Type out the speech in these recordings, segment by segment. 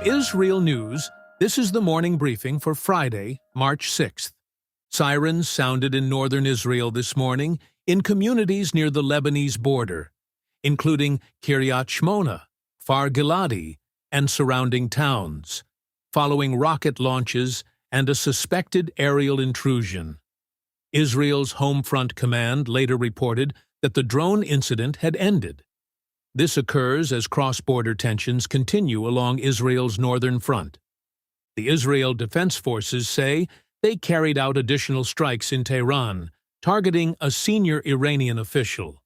IsReal News, this is the morning briefing for Friday, March 6th. Sirens sounded in northern Israel this morning in communities near the Lebanese border, including Kiryat Shmona, Far Giladi, and surrounding towns, following rocket launches and a suspected aerial intrusion. Israel's Home Front Command later reported that the drone incident had ended. This occurs as cross-border tensions continue along Israel's northern front. The Israel Defense Forces say they carried out additional strikes in Tehran, targeting a senior Iranian official.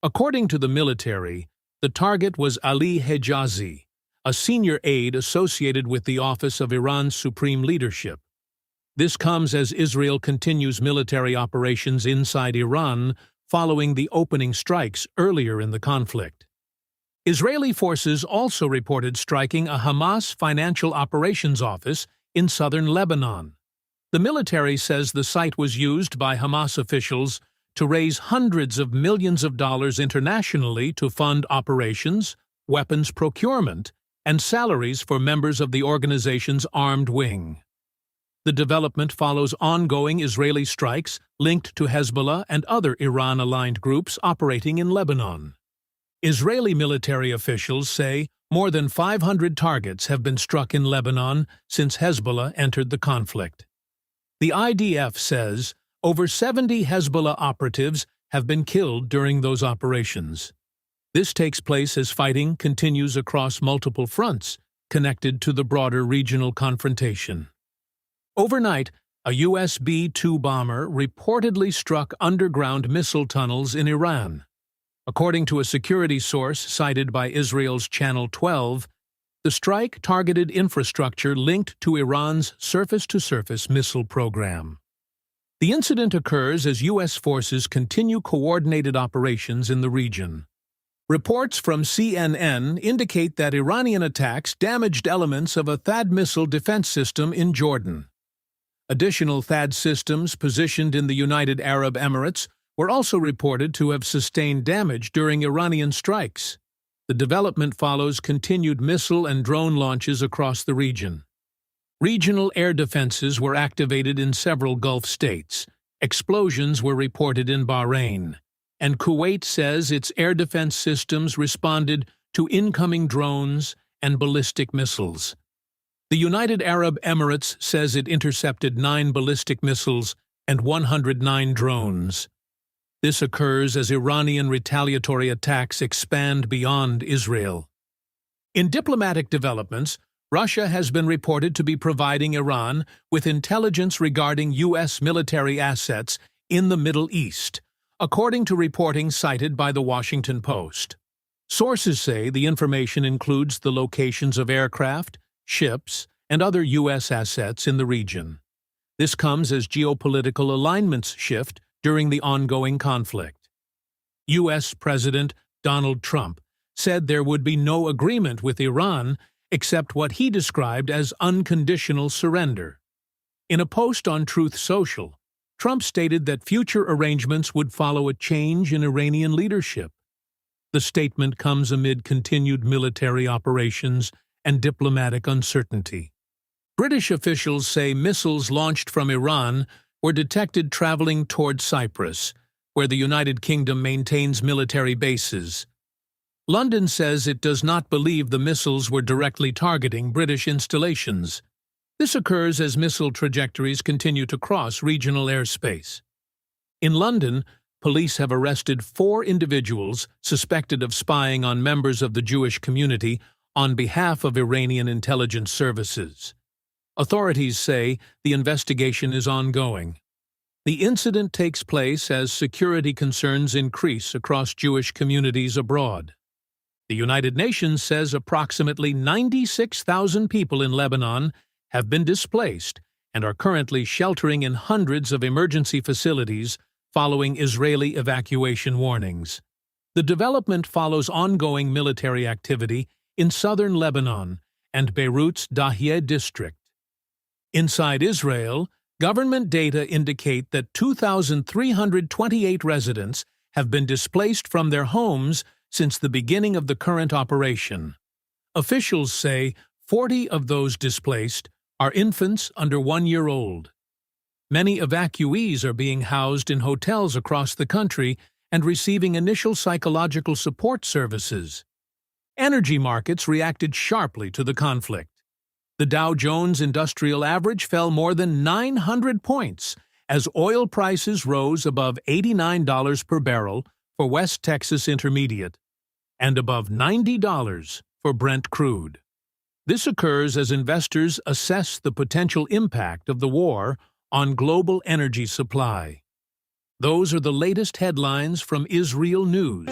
According to the military, the target was Ali Hejazi, a senior aide associated with the office of Iran's supreme leadership. This comes as Israel continues military operations inside Iran following the opening strikes earlier in the conflict. Israeli forces also reported striking a Hamas financial operations office in southern Lebanon. The military says the site was used by Hamas officials to raise hundreds of millions of dollars internationally to fund operations, weapons procurement, and salaries for members of the organization's armed wing. The development follows ongoing Israeli strikes linked to Hezbollah and other Iran-aligned groups operating in Lebanon. Israeli military officials say more than 500 targets have been struck in Lebanon since Hezbollah entered the conflict. The IDF says over 70 Hezbollah operatives have been killed during those operations. This takes place as fighting continues across multiple fronts connected to the broader regional confrontation. Overnight, a US B-2 bomber reportedly struck underground missile tunnels in Iran. According to a security source cited by Israel's Channel 12, the strike targeted infrastructure linked to Iran's surface-to-surface missile program. The incident occurs as U.S. forces continue coordinated operations in the region. Reports from CNN indicate that Iranian attacks damaged elements of a THAAD missile defense system in Jordan. Additional THAAD systems positioned in the United Arab Emirates were also reported to have sustained damage during Iranian strikes. The development follows continued missile and drone launches across the region. Regional air defenses were activated in several Gulf states. Explosions were reported in Bahrain, and Kuwait says its air defense systems responded to incoming drones and ballistic missiles. The United Arab Emirates says it intercepted 9 ballistic missiles and 109 drones. This occurs as Iranian retaliatory attacks expand beyond Israel. In diplomatic developments, Russia has been reported to be providing Iran with intelligence regarding U.S. military assets in the Middle East, according to reporting cited by The Washington Post. Sources say the information includes the locations of aircraft, ships, and other U.S. assets in the region. This comes as geopolitical alignments shift during the ongoing conflict. U.S. President Donald Trump said there would be no agreement with Iran except what he described as unconditional surrender. In a post on Truth Social, Trump stated that future arrangements would follow a change in Iranian leadership. The statement comes amid continued military operations and diplomatic uncertainty. British officials say missiles launched from Iran were detected traveling toward Cyprus, where the United Kingdom maintains military bases. London says it does not believe the missiles were directly targeting British installations. This occurs as missile trajectories continue to cross regional airspace. In London, police have arrested 4 individuals suspected of spying on members of the Jewish community on behalf of Iranian intelligence services. Authorities say the investigation is ongoing. The incident takes place as security concerns increase across Jewish communities abroad. The United Nations says approximately 96,000 people in Lebanon have been displaced and are currently sheltering in hundreds of emergency facilities following Israeli evacuation warnings. The development follows ongoing military activity in southern Lebanon and Beirut's Dahiyeh district. Inside Israel, government data indicate that 2,328 residents have been displaced from their homes since the beginning of the current operation. Officials say 40 of those displaced are infants under 1 year old. Many evacuees are being housed in hotels across the country and receiving initial psychological support services. Energy markets reacted sharply to the conflict. The Dow Jones Industrial Average fell more than 900 points as oil prices rose above $89 per barrel for West Texas Intermediate and above $90 for Brent crude. This occurs as investors assess the potential impact of the war on global energy supply. Those are the latest headlines from IsReal News.